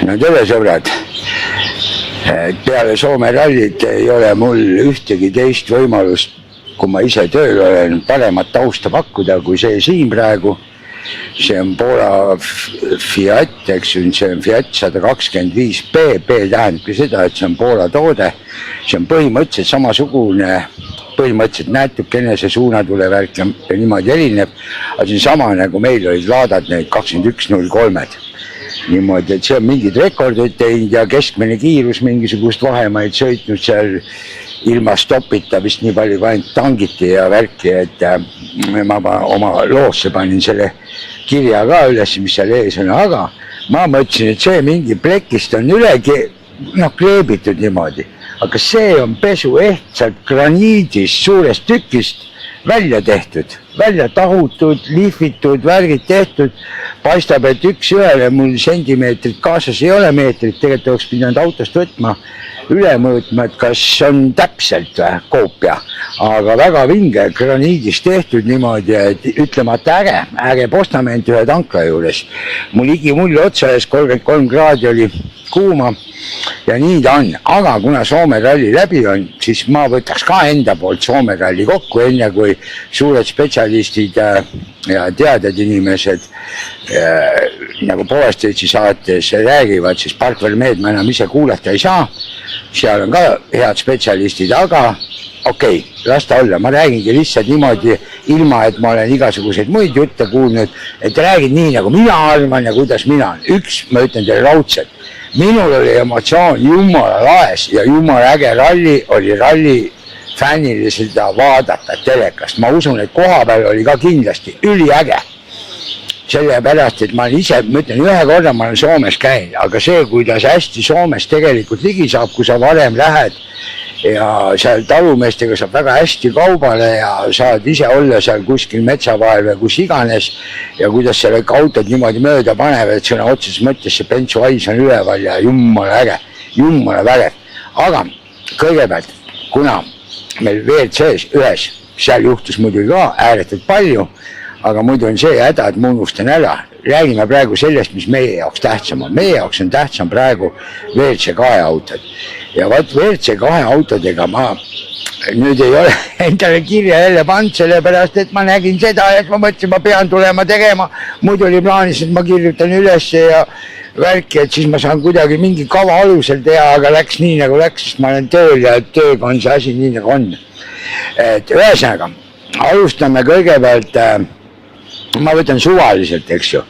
No tere sõbrad, peale Soome rallit ei ole mul ühtegi teist võimalust, kui ma ise tööl olen, paremat tausta pakkuda kui see siin praegu. See on Poola Fiat, eks ju, see on Fiat 125B, B tähendabki seda, et see on Poola toode. See on põhimõtteliselt samasugune, põhimõtteliselt näetukene see suunatulevärk ja niimoodi erineb, aga see on sama nagu meil olid laadad need 21.03-d. Niimoodi, et see on mingid rekordid teinud ja keskmine kiirus mingisugust vahemaid sõitnud seal ilma stopita vist nii palju kui ainult tangiti ja värki, et ma oma loosse panin selle kirja ka üles, mis seal ees on, aga ma mõtlesin, et see mingi plekist on üle kleebitud niimoodi, aga see on pesu ehtsalt graniidist suurest tükist välja tehtud, välja tahutud, lihvitud, värgid tehtud. Paistab, et üks ühele mul sentimeetrit kaasas ei ole meetrit, tegelikult oleks pidanud autost võtma, üle mõõtma, et kas on täpselt koopia, aga väga vinge graniidist tehtud niimoodi, et ütlemata äge postament ühe tankla juures. Mul igimulli otsa ees 33 kraadi oli kuuma ja nii ta on, aga kuna Soome ralli läbi on, siis ma võtaks ka enda poolt Soome ralli kokku, enne kui suured spetsialistid ja teadjad inimesed nagu Poolesteitsi saates räägivad, siis Parkvel Meed ma enam ise kuulata ei saa, seal on ka head spetsialistid, aga okei, las ta olla, ma räägingi lihtsalt niimoodi, ilma et ma olen igasuguseid muid jutte kuulnud, et räägin nii nagu mina arvan ja kuidas mina on. Üks, ma ütlen teile raudselt, minul oli emotsioon jumala laes ja jumala äge ralli, oli ralli fännile seda vaadata telekast. Ma usun, et koha peal oli ka kindlasti üliäge. Sellepärast, et ma ise, ma ütlen, ühe korda ma olen Soomes käinud, aga see, kuidas hästi Soomes tegelikult ligi saab, kui sa varem lähed ja seal talumeestega saab väga hästi kaubale ja saad ise olla seal kuskil metsa vahel või kus iganes ja kuidas seal autod niimoodi mööda panevad, et sõna otseses mõttes see bensuais on üleval ja jumala äge, jumala vägev. Aga kõigepealt, kuna meil WRC-s ühes, seal juhtus muidugi ka ääretult palju, aga muidu on see häda, et ma unustan ära. Räägime praegu sellest, mis meie jaoks tähtsam on. Meie jaoks on tähtsam praegu WRC2 autod. Ja vaat WRC2 autodega ma nüüd ei ole endale kirja jälle pannud, sellepärast, et ma nägin seda, et ma mõtlesin, ma pean tulema tegema. Muidu oli plaanis, et ma kirjutan üles ja värki, et siis ma saan kuidagi mingi kava alusel teha, aga läks nii nagu läks, sest ma olen tööl ja tööga on see asi nii nagu on. Et ühesõnaga, alustame kõigepealt, ma võtan suvaliselt, eks ju.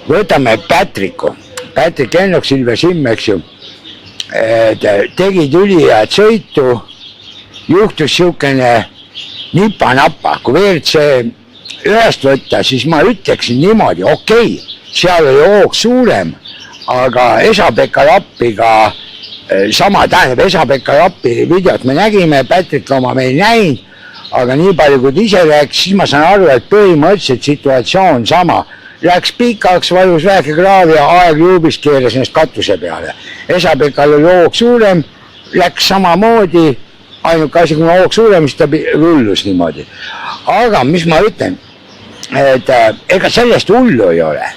Võtame Patricku. Patrick Ennok, Silver Sim, eks ju. Tegid ülihead sõitu, juhtus siukene nipa-napa. Kui WRC ühest võtta, siis ma ütleksin niimoodi, okei, seal oli hoog suurem, aga Esa-Pekka Lappiga sama, tähendab Esa-Pekka Lappi videot me nägime, Patrick oma me ei näinud, aga nii palju kui ta ise rääks, siis ma saan aru, et põhimõtteliselt situatsioon sama. Läks pikaks, vajus väike kraavi ja aeg juubist keeras ennast katuse peale. Esa-Pekal oli hoog suurem, läks samamoodi, ainuke asi, kui hoog suurem, siis ta rullus niimoodi. Aga mis ma ütlen, et ega sellest hullu ei ole.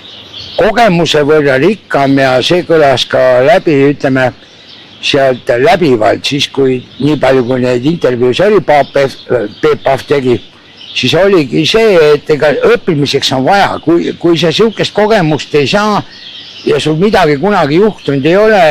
Kogemuse võrra rikkam ja see kõlas ka läbi, ütleme, sealt läbivalt, siis kui nii palju kui neid intervjuus oli, Peep Pahv tegi, siis oligi see, et ega õppimiseks on vaja, kui sa siukest kogemust ei saa ja sul midagi kunagi juhtunud ei ole,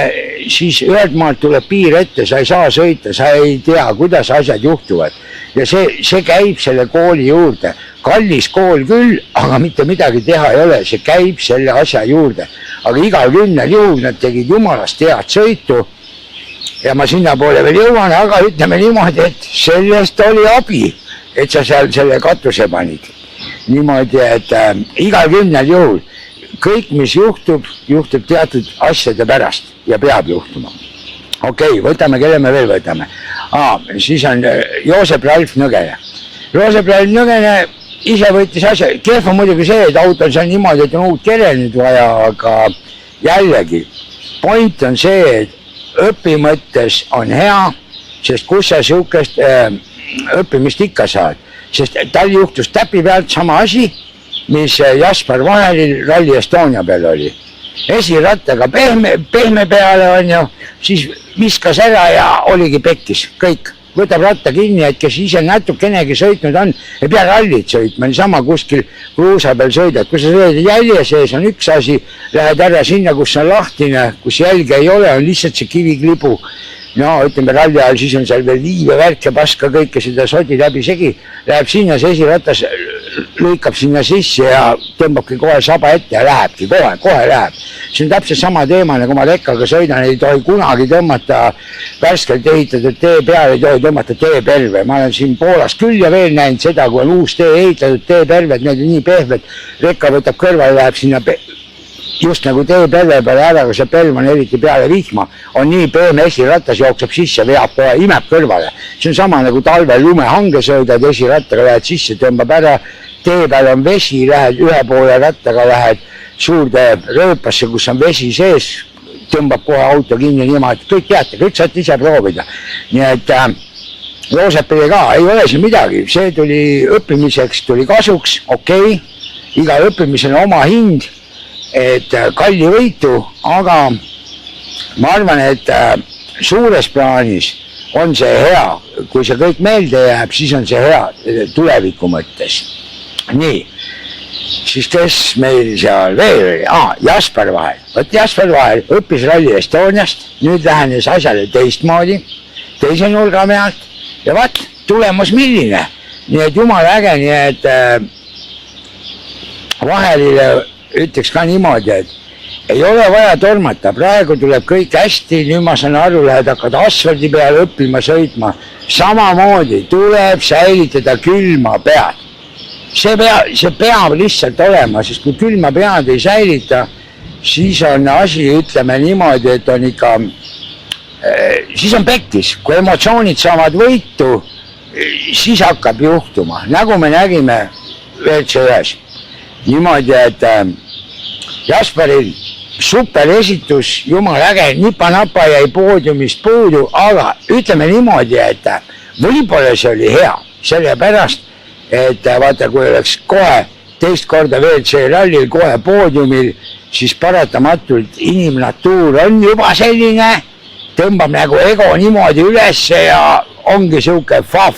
siis ühelt maalt tuleb piir ette, sa ei saa sõita, sa ei tea, kuidas asjad juhtuvad. Ja see käib selle kooli juurde. Kallis kool küll, aga mitte midagi teha ei ole, see käib selle asja juurde. Aga igal 10 juhul nad tegid jumalast head sõitu ja ma sinna poole veel jõuan, aga ütleme niimoodi, et sellest oli abi, et sa seal selle katuse panid. Niimoodi, et igal 10 juhul kõik, mis juhtub teatud asjade pärast ja peab juhtuma. Okei, võtame, kelle me veel võtame. Siis on Joosep Ralf Nõgene. Joosep Ralf Nõgene ise võttis asja. Kehv on muidugi see, et auto on seal niimoodi, et on uut kere nüüd vaja, aga jällegi, point on see, et õpimõttes on hea, sest kus sa siukest õppimist ikka saad. Sest tal juhtus täpi pealt sama asi, mis Jaspar Vaheril Rally Estonia peal oli. esirattaga pehme peale on ju, siis viskas ära ja oligi pekkis, kõik. Võtab ratta kinni, et kes ise natukenegi sõitnud on, ei pea rallit sõitma, niisama kuskil kruusa peal sõidad. Kui sa sõidad jälje sees, on üks asi, lähed ära sinna, kus on lahtine, kus jälge ei ole, on lihtsalt see kiviklibu. No ütleme ralli ajal, siis on seal veel liiv ja värk ja paska kõike seda sodi läbi segi. Läheb sinna, see esiratas lõikab sinna sisse ja tõmbabki kohe saba ette ja lähebki, kohe läheb. See on täpselt sama teema, nagu ma rekkaga sõidan, ei tohi kunagi tõmmata värskelt ehitatud tee peale, ei tohi tõmmata teeperve. Ma olen siin Poolas küll ja veel näinud seda, kui on uus tee ehitatud teeperved, need on nii pehmed, rekka võtab kõrvale, läheb sinna just nagu teeperve peale ära, kui see pelv on eriti peale vihma, on nii pehme esiratas, jookseb sisse, veab kohe, imeb kõrvale. See on sama nagu talvel lumehange sõidad, esirattaga lähed sisse, tõmbab ära, tee peal on vesi, lähed ühe poole rattaga, lähed suurde rööpasse, kus on vesi sees, tõmbab kohe auto kinni niimoodi, kõik teate, kõik saate ise proovida. Nii et Joosepile ka ei ole siin midagi, see tuli õppimiseks, tuli kasuks, okei, iga õppimisel on oma hind, et kalli võitu, aga ma arvan, et suures plaanis on see hea, kui see kõik meelde jääb, siis on see hea tuleviku mõttes. Nii, siis kes meil seal veel oli? Jasper Vahel. Võt Jasper Vahel õppis Rally Estoniast, nüüd lähenes asjale teistmoodi, teise nurga pealt ja vaat, tulemus milline. Nii et jumal äge, nii et Vahelile ütleks ka niimoodi, et ei ole vaja tormata, praegu tuleb kõik hästi, nüüd ma saan aru, lähed hakkad asfaldi peale õppima, sõitma, samamoodi tuleb säilitada külma pead. See peab lihtsalt olema, sest kui külma pead ei säilita, siis on asi, ütleme niimoodi, et on ikka, siis on pekkis, kui emotsioonid saavad võitu, siis hakkab juhtuma, nagu me nägime WRC1. Niimoodi, et Jasperil super esitus, jumal äge, nipa-napa jäi poodiumist puudu, aga ütleme niimoodi, et võib-olla see oli hea, sellepärast, et vaata, kui oleks kohe teist korda WRC rallil kohe poodiumil, siis paratamatult inimnatuur on juba selline, tõmbab nagu ego niimoodi üles ja ongi siuke fa,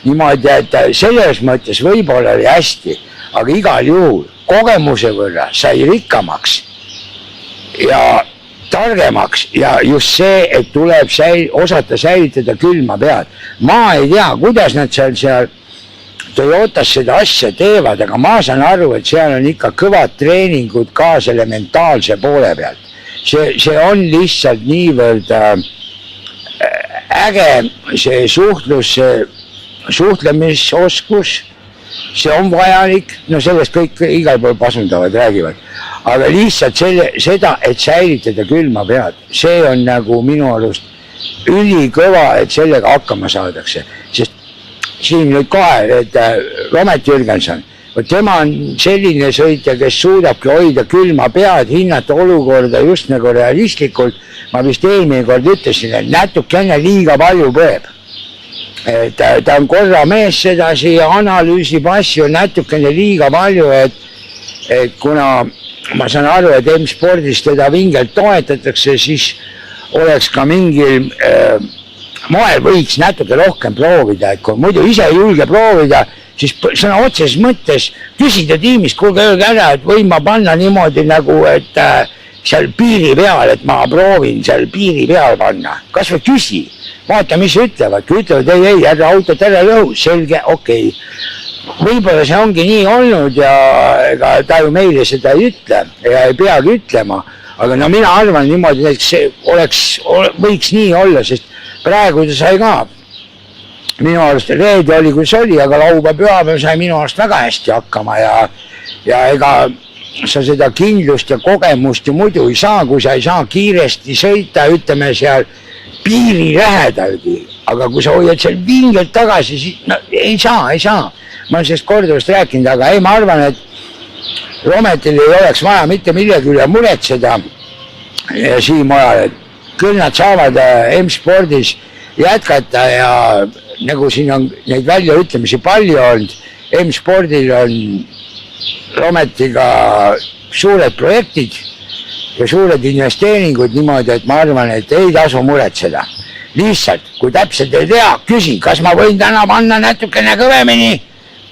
niimoodi, et selles mõttes võib-olla oli hästi, aga igal juhul kogemuse võrra sai rikkamaks ja targemaks ja just see, et tuleb osata säilitada külma pead. Ma ei tea, kuidas nad seal Toyotas seda asja teevad, aga ma saan aru, et seal on ikka kõvad treeningud ka selle mentaalse poole pealt. See on lihtsalt niivõrd äge see suhtlemisoskus, see on vajalik, no sellest kõik igal pool pasundavad, räägivad, aga lihtsalt seda, et säilitada külma pead, see on nagu minu arust ülikõva, et sellega hakkama saadakse, sest siin nüüd kohe, et Romet Jürgenson, tema on selline sõitja, kes suudabki hoida külma pead, hinnata olukorda just nagu realistlikult, ma vist eelmine kord ütlesin, et natukene liiga palju põeb. Ta on korra mees sedasi ja analüüsib asju natukene liiga palju, et kuna ma saan aru, et M-spordis teda vingelt toetatakse, siis oleks ka mingil moel võiks natuke rohkem proovida, et kui muidu ise ei julge proovida, siis sõna otseses mõttes küsida tiimist, kuulge öelge ära, et võin ma panna niimoodi nagu, et seal piiri peal, et ma proovin seal piiri peal panna. Kas või küsi, vaata, mis ütlevad, kui ütlevad, ei, ära autot ära lõhu, selge, okei. Võib-olla see ongi nii olnud ja ega ta ju meile seda ei ütle ja ei peagi ütlema, aga no mina arvan niimoodi, et see võiks nii olla, sest praegu ta sai ka, minu arust reede oli, kus oli, aga laupäev pühapäev sai minu arust väga hästi hakkama ja ega sa seda kindlust ja kogemust ju muidu ei saa, kui sa ei saa kiiresti sõita, ütleme seal piiri lähedalgi, aga kui sa hoiad seal vingelt tagasi, siis no, ei saa. Ma olen sellest korduvast rääkinud, aga ei, ma arvan, et Rometil ei oleks vaja mitte millegi üle muretseda Siim Ojal, et küll nad saavad M-spordis jätkata ja nagu siin on neid väljaütlemisi palju olnud, M-spordil on Rometiga suured projektid ja suured investeeringud niimoodi, et ma arvan, et ei tasu muretseda. Lihtsalt, kui täpselt ei tea, küsin, kas ma võin täna panna natukene kõvemini,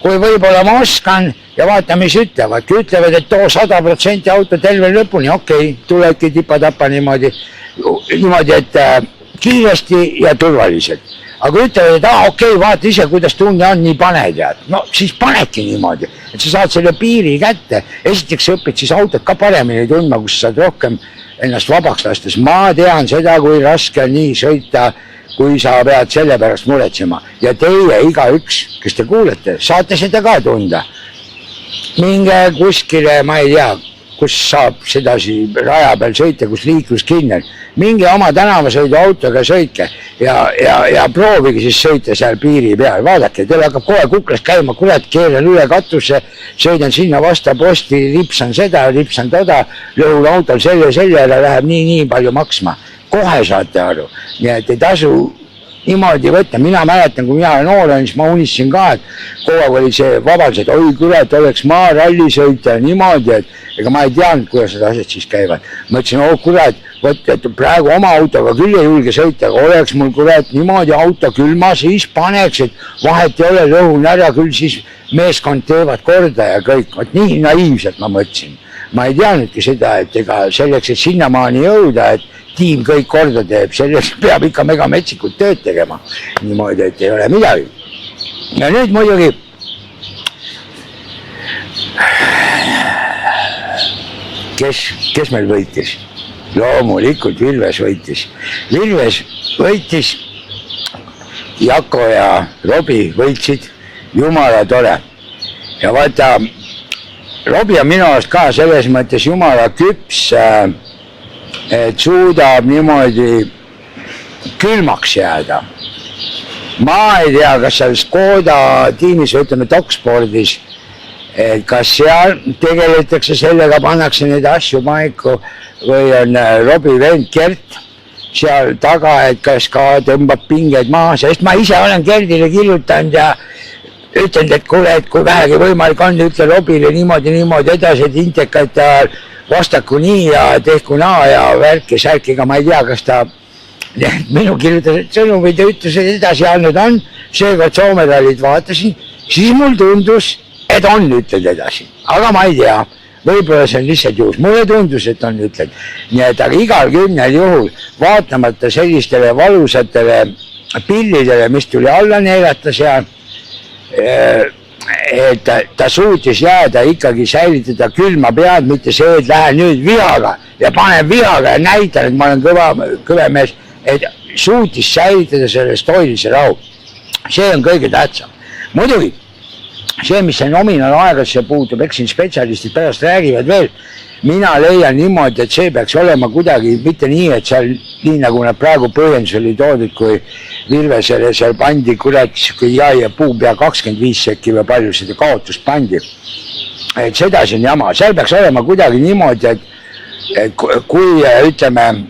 kui võib-olla ma oskan ja vaata, mis ütlevad. Kui ütlevad, et too 100% auto terve lõpuni, okei, tuledki tipa-tapa niimoodi, et kiiresti ja turvaliselt. Aga kui ütlevad, et okei, vaata ise, kuidas tunne on, nii pane tead. No siis panedki niimoodi, et sa saad selle piiri kätte. Esiteks õpid siis autot ka paremini tundma, kus sa saad rohkem ennast vabaks lastes. Ma tean seda, kui raske on nii sõita, kui sa pead selle pärast muretsema. Ja teie igaüks, kes te kuulete, saate seda ka tunda. Minge kuskile, ma ei tea, kus saab sedasi raja peal sõita, kus liiklus kinni. Minge oma tänavasõidu autoga sõitke ja proovige siis sõita seal piiri peal. Vaadake, teil hakkab kohe kuklas käima, kurat, keeran üle katusse, sõidan sinna vasta posti, lipsan seda, lipsan toda, lõhul autol selle ära läheb nii palju maksma. Kohe saate aru, nii et ei tasu niimoodi võtta. Mina mäletan, kui mina noor olen, siis ma unistasin ka, et kogu aeg oli see vabalt, et oi kurat, oleks maa ralli sõita niimoodi, et ega ma ei teadnud, kuidas need asjad siis käivad. Ma ütlesin, kurat, võtta, et praegu oma autoga küll ei julge sõita, aga oleks mul kurat niimoodi auto küll ma siis paneks, et vahet ei ole, lõhun ära, küll siis meeskond teevad korda ja kõik. Võt nii naiivselt ma mõtlesin. Ma ei teadnudki seda, et ega selleks, et sinnamaani jõuda, et tiim kõik korda teeb, selleks peab ikka megametsikult tööd tegema. Niimoodi, et ei ole midagi. Ja nüüd muidugi kes meil võitis? Loomulikult Vilves võitis. Vilves võitis, Jako ja Robi võitsid, jumala tore. Ja vaata, Robi on minu arust ka selles mõttes jumala küps, et suudab niimoodi külmaks jääda. Ma ei tea, kas seal Škoda tiimis, ütleme Dokspordis, et kas seal tegeletakse sellega, pannakse neid asju paiku või on Robi vend Gert seal taga, et kas ka tõmbab pingeid maha, sest ma ise olen Gerdile kirjutanud ja ütlenud, et kuule, et kui vähegi võimalik on, ütle Robile niimoodi edasi, et intekad vastaku nii ja tehku naa ja värki särkiga, ma ei tea, kas ta minu kirjutasid sõnumid ja ütlused edasi andnud on, seekord Soome rallid vaatasin, siis mul tundus, et on ütled edasi, aga ma ei tea, võib-olla see on lihtsalt juhus, mulle tundus, et on ütled. Nii et aga igal 10 juhul, vaatamata sellistele valusatele pillidele, mis tuli alla neelata seal, et ta suutis jääda ikkagi säilitada külma pead, mitte see, et lähen nüüd vihaga ja panen vihaga ja näitan, et ma olen kõve mees, et suutis säilitada selle stoilise rahu. See on kõige tähtsam. Muidugi, see, mis see nominaalaegasse puutub, eks siin spetsialistid pärast räägivad veel, mina leian niimoodi, et see peaks olema kuidagi mitte nii, et seal nii nagu nad praegu põhjendus oli toodud, kui Vilvesele seal pandi kurat ja puu pea 25 sekki või palju seda kaotust pandi. Et seda siin jama, seal peaks olema kuidagi niimoodi, et kui ütleme,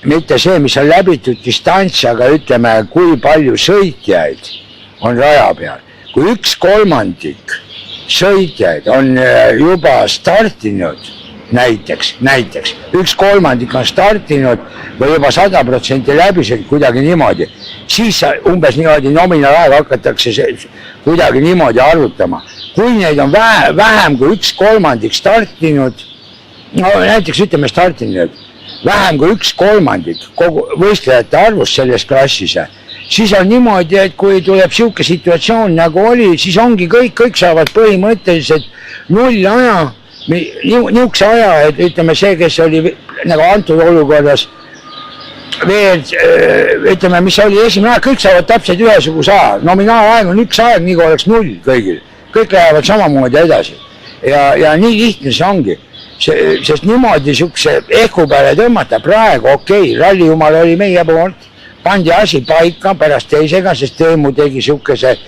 mitte see, mis on läbitud distants, aga ütleme, kui palju sõitjaid on raja peal. Kui 1/3 sõitjaid on juba startinud, näiteks 1/3 on startinud või juba 100% läbisõit kuidagi niimoodi, siis umbes niimoodi nominaalaega hakatakse kuidagi niimoodi arvutama. Kui neid on vähem kui 1/3 startinud, no näiteks ütleme startinud, vähem kui 1/3 kogu võistlejate arvust selles klassis, siis on niimoodi, et kui tuleb siuke situatsioon nagu oli, siis ongi kõik saavad põhimõtteliselt 0 aja, niukse aja, et ütleme see, kes oli nagu antud olukorras veel, ütleme, mis oli esimene aeg, kõik saavad täpselt ühesuguse aja. Nominaalaeg on 1 aeg, nii kui oleks 0 kõigil. Kõik lähevad samamoodi edasi. Ja nii lihtne see ongi. Sest niimoodi siukse ehku peale tõmmata praegu, okei, ralli jumal oli meie poolt, pandi asi paika pärast teisega, sest Teemu tegi siukese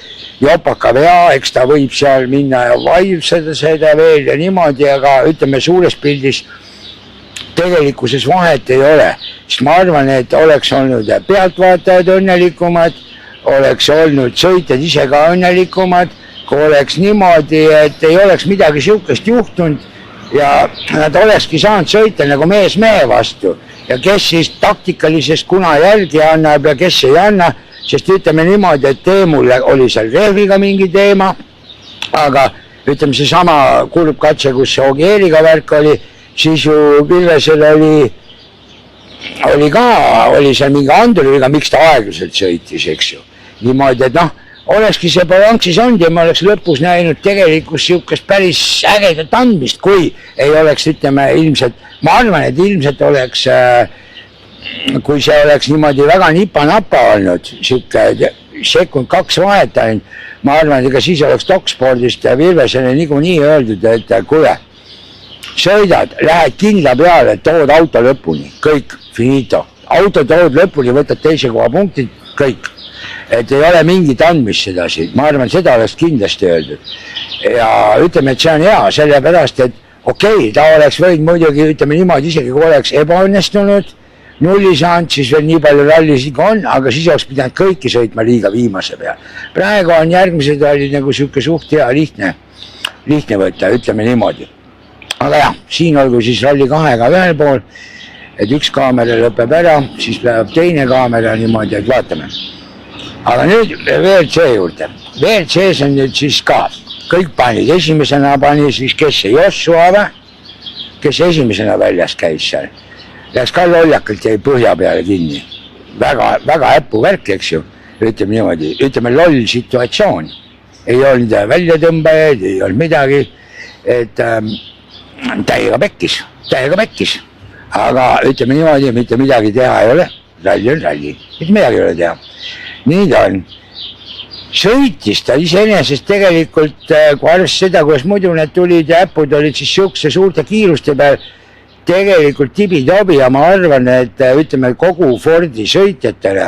jopaka vea, eks ta võib seal minna ja vaidlustada seda veel ja niimoodi, aga ütleme suures pildis tegelikkuses vahet ei ole. Sest ma arvan, et oleks olnud pealtvaatajad õnnelikumad, oleks olnud sõitjad ise ka õnnelikumad, kui oleks niimoodi, et ei oleks midagi siukest juhtunud ja nad olekski saanud sõita nagu mees mehe vastu ja kes siis taktikalisest kuna järgi annab ja kes ei anna, sest ütleme niimoodi, et Teemul oli seal rehviga mingi teema, aga ütleme seesama kuulubkatse, kus Ogieriga värk oli, siis ju Pilvesel oli seal mingi anduriga, miks ta aeglaselt sõitis, eks ju. Niimoodi, et olekski see balanssis olnud ja ma oleks lõpus näinud tegelikult siukest päris ägedat andmist, kui ei oleks, ütleme ilmselt, ma arvan, et ilmselt oleks, kui see oleks niimoodi väga nipa-napa olnud, siuke sekund 2 vahet ainult, ma arvan, et ega siis oleks Dokspordist ja Pilvesele niikuinii öeldud, et kuule, sõidad, lähed kindla peale, tood auto lõpuni, kõik, finito. Auto tood lõpuni, võtad teise koha punktid, kõik. Et ei ole mingit andmist sedasi, ma arvan, seda oleks kindlasti öeldud. Ja ütleme, et see on hea, sellepärast, et okei, ta oleks võinud muidugi, ütleme niimoodi, isegi kui oleks ebaõnnestunud, nulli saanud, siis veel nii palju rallisid on, aga siis oleks pidanud kõiki sõitma liiga viimase peal. Praegu on järgmised rallid nagu siuke suht hea lihtne võtta, ütleme niimoodi. Aga jah, siin olgu siis ralli 2-ga ühel pool, et üks kaamera lõpeb ära, siis läheb teine kaamera niimoodi, et vaatame. Aga nüüd WRC juurde. WRC-s on nüüd siis ka, kõik panid, esimesena pani siis, kes see Joshua või, kes esimesena väljas käis seal. Läks ka loljakalt jäi põhja peale kinni. Väga äppu värk, eks ju, ütleme niimoodi, ütleme loll situatsioon. Ei olnud väljatõmbajaid, ei olnud midagi, et täiega pekkis. Aga ütleme niimoodi, mitte midagi teha ei ole, ralli on ralli, mitte midagi ei ole teha. Nii ta on. Sõitis ta iseenesest tegelikult, kui arvest seda, kuidas muidu need tulid ja äpud olid siis siukse suurte kiiruste peal, tegelikult tibi-tobi ja ma arvan, et ütleme kogu Fordi sõitjatele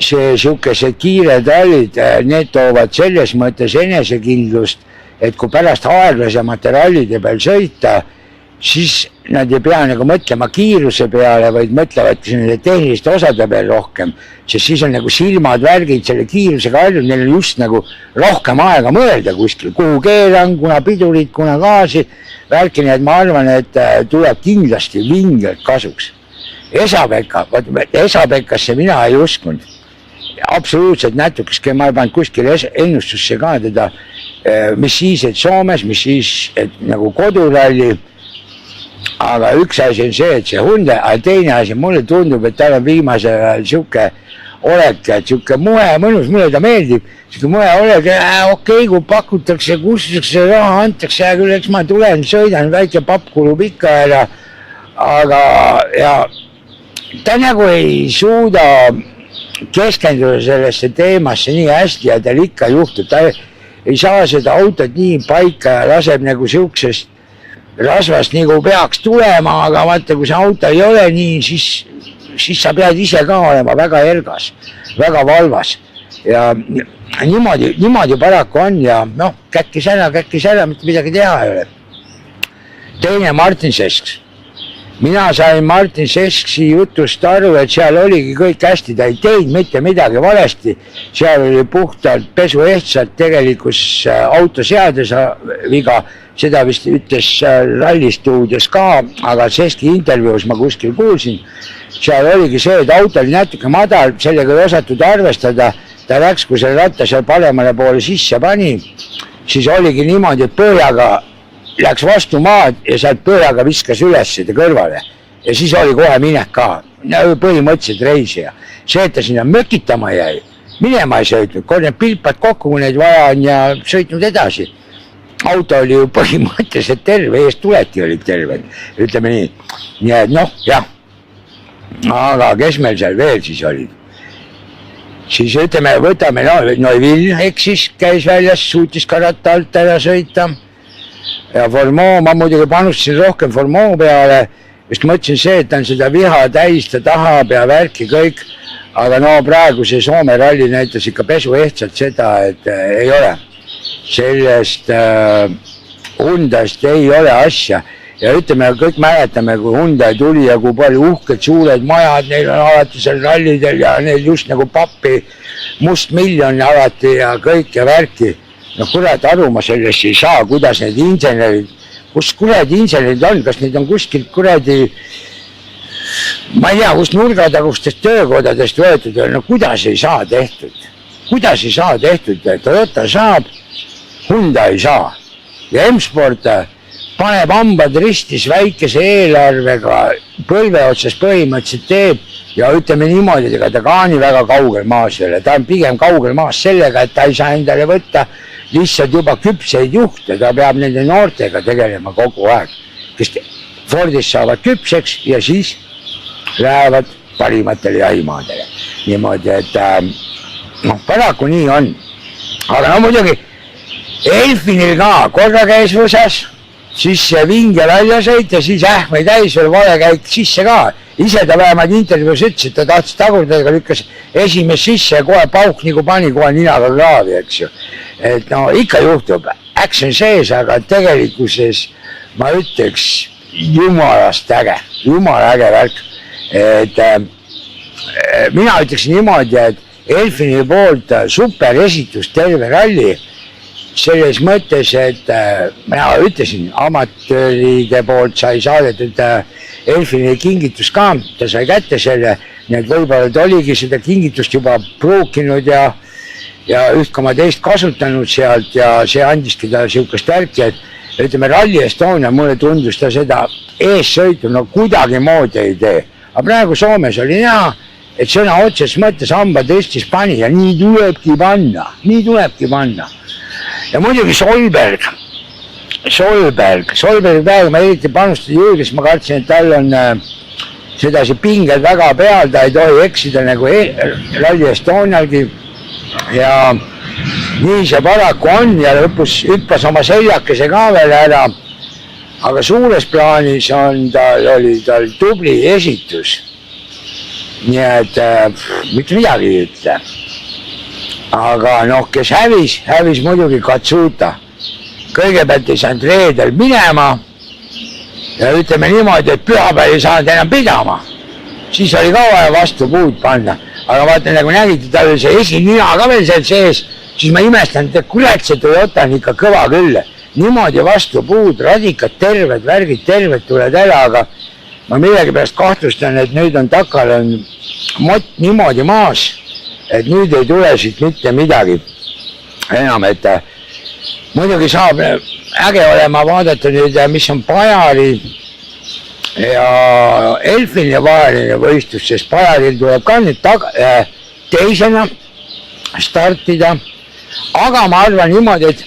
see siukesed kiired rallid, need toovad selles mõttes enesekindlust, et kui pärast aeglasemate rallide peal sõita, siis nad ei pea nagu mõtlema kiiruse peale, vaid mõtlevadki nende tehniliste osade peale rohkem, sest siis on nagu silmad, värgid selle kiirusega harjunud, neil on just nagu rohkem aega mõelda kuskil, kuhu keeran, kuna pidurid, kuna gaasi, värkini, et ma arvan, et tuleb kindlasti vingelt kasuks. Esapekasse mina ei uskunud. Absoluutselt natukeski, ma ei pannud kuskil ennustusse ka teda, mis siis, et Soomes, mis siis, et nagu koduralli. Aga üks asi on see, et see Hyundai, aga teine asi, mulle tundub, et tal on viimasel ajal siuke olek, et siuke muhe mõnus, mulle ta meeldib, siuke muhe olek, okei, kui pakutakse, kustutakse raha, antakse, hea küll, eks ma tulen, sõidan, väike papp kulub ikka ära, aga ja ta nagu ei suuda keskenduda sellesse teemasse nii hästi ja tal ikka juhtub, ta ei saa seda autot nii paika ja laseb nagu siuksest rasvast nagu peaks tulema, aga vaata, kui see auto ei ole nii, siis sa pead ise ka olema väga ergas, väga valvas ja niimoodi paraku on ja käkkis ära, mitte midagi teha ei ole. Teine Martin Sesks. Mina sain Martin Seski jutust aru, et seal oligi kõik hästi, ta ei teinud mitte midagi valesti, seal oli puhtalt pesuehtsalt tegelikus autoseades viga, seda vist ütles rallistuudios ka, aga Seski intervjuus ma kuskil kuulsin, seal oligi see, et auto oli natuke madal, sellega ei osatud arvestada, ta läks, kui selle ratta seal paremale poole sisse pani, siis oligi niimoodi, et põhjaga läks vastu maad ja sealt põhjaga viskas üles seda kõrvale ja siis oli kohe minek ka, põhimõtteliselt reisija. See, et ta sinna mökitama jäi, minema ei sõitnud, kord need pilpad kokku, kui neid vaja on ja sõitnud edasi. Auto oli ju põhimõtteliselt terve, eest tuleti olid terved, ütleme nii. Nii et jah, aga kes meil seal veel siis olid? Siis ütleme, võtame, Neuvill eksis, käis väljas, suutis ka ratta alt ära sõita. Ja Formeau, ma muidugi panustasin rohkem Formeau peale, just mõtlesin see, et ta on seda viha täis, ta tahab ja värki kõik, aga praegu see Soome ralli näitas ikka pesu ehtsalt seda, et ei ole. Sellest Hyundai'st ei ole asja ja ütleme, kõik mäletame, kui Hyundai tuli ja kui palju uhked suured majad, neil on alati seal rallidel ja neil just nagu pappi must miljon alati ja kõik ja värki. Kurat, aru ma sellest ei saa, kuidas need insenerid, kus kuradi insenerid on, kas neid on kuskilt kuradi, ma ei tea, kus nurgatagustest töökodadest võetud, no kuidas ei saa tehtud, Toyota saab, Hyundai ei saa ja M-Sport paneb hambad ristis väikese eelarvega põlve otsas põhimõtteliselt teeb ja ütleme niimoodi, ega ta ka nii väga kaugel maas ei ole, ta on pigem kaugel maas sellega, et ta ei saa endale võtta lihtsalt juba küpseid juhte, ta peab nende noortega tegelema kogu aeg, kes Fordis saavad küpseks ja siis lähevad parimatele jahimaadele. Niimoodi, et paraku nii on. Aga no muidugi Elfinil ka korra käis võsas, siis vinge väljasõit ja siis ähme täis veel valekäik sisse ka. Ise ta vähemalt intervjuus ütles, et ta tahtis tagurdadega lükkas esimest sisse ja kohe pauk nagu pani kohe ninaga kraavi, eks ju. Et no ikka juhtub, action sees, aga tegelikkuses ma ütleks jumalast äge, jumala äge värk. Et mina ütleks niimoodi, et Elfini poolt super esitus terve ralli. Selles mõttes, et mina ütlesin, amatööride poolt sai saadetud Elfini kingitus ka, ta sai kätte selle, nii et võib-olla ta oligi seda kingitust juba pruukinud ja 1,2 kasutanud sealt ja see andiski ta siukest värki, et ütleme Rally Estonia mulle tundus ta seda eessõitu no kuidagi moodi ei tee. Aga praegu Soomes oli näha, et sõna otses mõttes hamba tõstis pani ja nii tulebki panna. Ja muidugi Solberg praegu ma eriti panustada julges, ma kartsin, et tal on sedasi pinged väga peal, ta ei tohi eksida nagu Rally Estonialgi ja nii see paraku on ja lõpus hüppas oma seljakese ka veel ära, aga suures plaanis on oli tal tubli esitus, nii et mitte midagi ei ütle. Aga noh, kes hävis muidugi Katsuta. Kõigepealt ei saanud reedel minema ja ütleme niimoodi, et pühapäev ei saanud enam pidama. Siis oli ka vaja vastu puud panna. Aga vaata, nagu nägite, tal oli see esinina ka veel seal sees, siis ma imestan, et kurat, see Toyota on ikka kõva küll. Niimoodi vastu puud, radikad terved, värgid terved tulevad ära, aga ma millegipärast kahtlustan, et nüüd on takal on mott niimoodi maas, et nüüd ei tule siit mitte midagi enam, et muidugi saab äge olema vaadata nüüd, mis on Pajari ja Elfini vaheline võistlus, sest Pajaril tuleb ka nüüd teisena startida, aga ma arvan niimoodi, et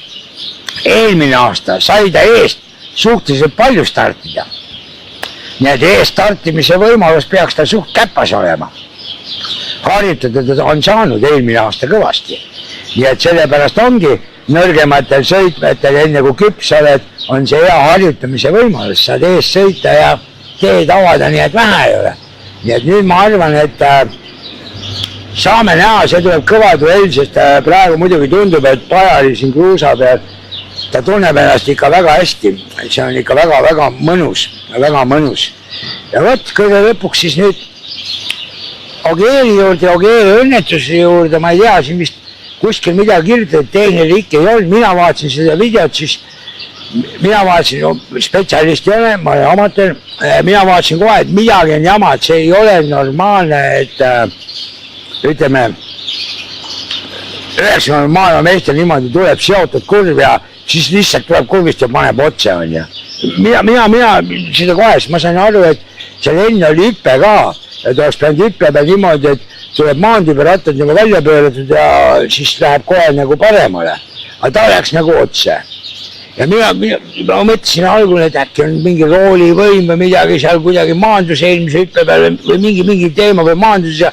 eelmine aasta sai ta eest suhteliselt palju startida. Nii et eest startimise võimalus peaks ta suht käpas olema. Harjutada ta on saanud eelmine aasta kõvasti. Nii et sellepärast ongi nõrgematel sõitmetel, enne kui küps oled, on see hea harjutamise võimalus. Saad ees sõita ja teed avada, nii et vähe ei ole. Nii et nüüd ma arvan, et saame näha, see tuleb kõva duell, sest praegu muidugi tundub, et Pajari siin kruusa peal, ta tunneb ennast ikka väga hästi. See on ikka väga mõnus. Ja võt, kõige lõpuks siis nüüd Ogieri õnnetuse juurde, ma ei tea, siin vist kuskil midagi kirjutati, teine riik ei olnud, mina vaatasin seda videot, siis mina vaatasin, spetsialist ei ole, ma olen amatöör, mina vaatasin kohe, et midagi on jama, et see ei ole normaalne, et ütleme, 90 maailmameester niimoodi tuleb seotud kurv ja siis lihtsalt tuleb kurvist ja paneb otse, on ju. Mina seda kohe, ma sain aru, et seal enne oli hüppe ka, et oleks pidanud hüppe peal niimoodi, et tuleb maantiibe rattad nagu välja pööratud ja siis läheb kohe nagu paremale. Aga ta läks nagu otse. Ja mina mõtlesin algul, et äkki on mingi roolivõim või midagi seal kuidagi maandus eelmise hüppe peal või mingi teema või maandus ja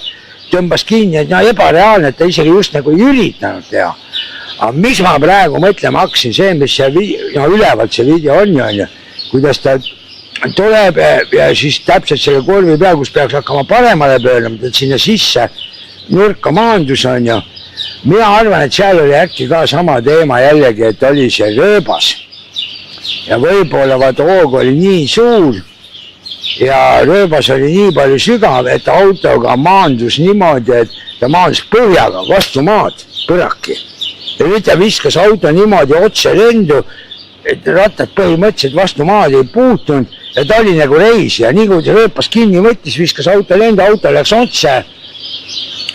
tõmbas kinni, et ebareaalne, et ta isegi just nagu ei üritanud teha. Aga mis ma praegu mõtlema hakkasin, see, mis ülevalt see video on, kuidas ta tuleb ja siis täpselt selle kurvi peal, kus peaks hakkama paremale pöörama, et sinna sisse nurka maandus on ju. Mina arvan, et seal oli äkki ka sama teema jällegi, et oli see rööbas. Ja võib-olla vaat hoog oli nii suur ja rööbas oli nii palju sügav, et autoga maandus niimoodi, et ta maandus põhjaga vastu maad, põraki. Ja nüüd ta viskas auto niimoodi otse lendu et rattad põhimõtteliselt vastu maad ei puutunud ja ta oli nagu reisija, nii kui ta rööpas kinni võttis, viskas auto lendu, auto läks otse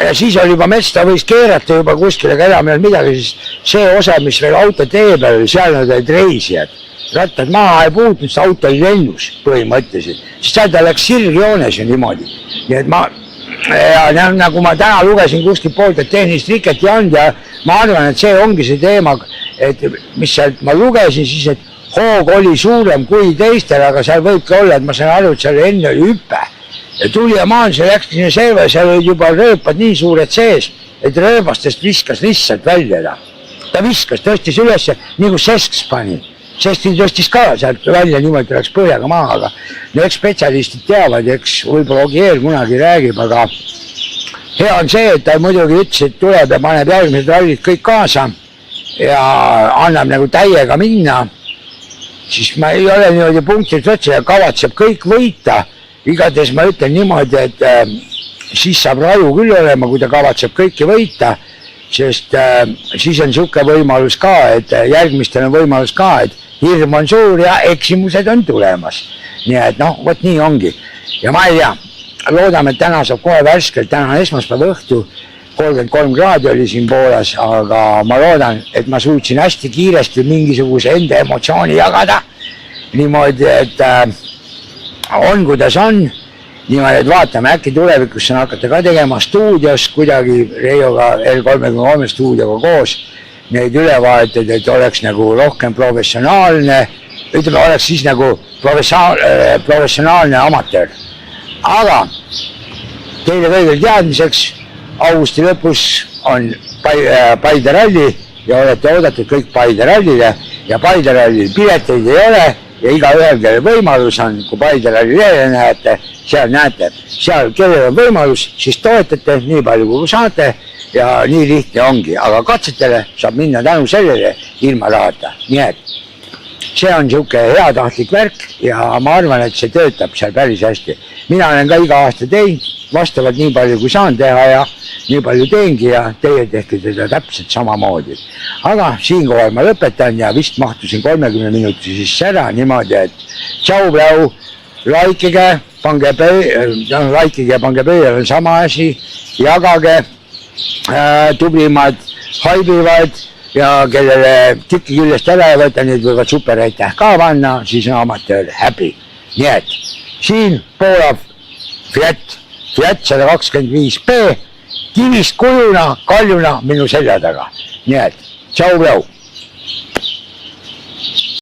ja siis oli juba mets, ta võis keerata juba kuskile, aga enam ei olnud midagi, siis see osa, mis veel auto tee peal oli, seal nad olid reisijad. Rattad maha ei puutunud, see auto oli lennus põhimõtteliselt, siis seal ta läks sirgjoones ju niimoodi. Nii et ja nagu ma täna lugesin kuskil poolt, et tehnilist riket ei olnud ja ma arvan, et see ongi see teema, et mis sealt ma lugesin siis, et hoog oli suurem kui teistel, aga seal võibki olla, et ma sain aru, et seal enne oli hüpe. Ja tuli ja maanduse läks sinna serve, seal olid juba rööpad nii suured sees, et rööbastest viskas lihtsalt välja. Ta viskas, tõstis üles, nii kui Sesks pani. Sesks tõstis ka sealt välja, niimoodi läks põhjaga maha, aga eks spetsialistid teavad, eks võib-olla Ogier kunagi räägib, aga hea on see, et ta muidugi ütles, et tuleb ja paneb järgmised rallid kõik kaasa ja annab nagu täiega minna. Siis ma ei ole niimoodi punktilt võtsa ja kavatseb kõik võita. Igatahes ma ütlen niimoodi, et siis saab raju küll olema, kui ta kavatseb kõiki võita, sest siis on niisugune võimalus ka, et järgmistel on võimalus ka, et hirm on suur ja eksimused on tulemas. Nii et võt nii ongi. Ja ma ei tea, loodame, et täna saab kohe värskelt, täna on esmaspäeva õhtu, 33 kraadi oli siin Poolas, aga ma loodan, et ma suutsin hästi kiiresti mingisuguse enda emotsiooni jagada. Niimoodi, et on kuidas on, niimoodi, et vaatame, äkki tulevikus saan hakata ka tegema stuudios kuidagi Reioga L33 stuudioga koos neid ülevaateid, et oleks nagu rohkem professionaalne, ütleme, oleks siis nagu professionaalne amatöör. Aga teile kõigil teadmiseks, augusti lõpus on Paide ralli ja olete oodatud kõik Paide rallile ja Paide rallil pileteid ei ole ja iga ühel, kelle võimalus on, kui Paide ralli leele näete, seal kellel on võimalus, siis toetate nii palju kui saate ja nii lihtne ongi, aga katsetele saab minna tänu sellele ilma rahata. Nii et see on niisugune heatahtlik värk ja ma arvan, et see töötab seal päris hästi. Mina olen ka iga aasta teinud, vastavalt nii palju kui saan teha ja nii palju teengi ja teie tehke teda täpselt samamoodi. Aga siinkohal ma lõpetan ja vist mahtusin 30 minuti sisse ära niimoodi, et tšau, pläu, laikige, pange pööle on sama asi, jagage, tublimad haibivad ja kellele tükki küljest ära ei võtta, nüüd võivad superaitäh ka panna, siis on amatöör happy. Nii et siin Poola Fiat 125B kivist kujuna, kaljuna minu selja taga. Nii et, tšau, pläu!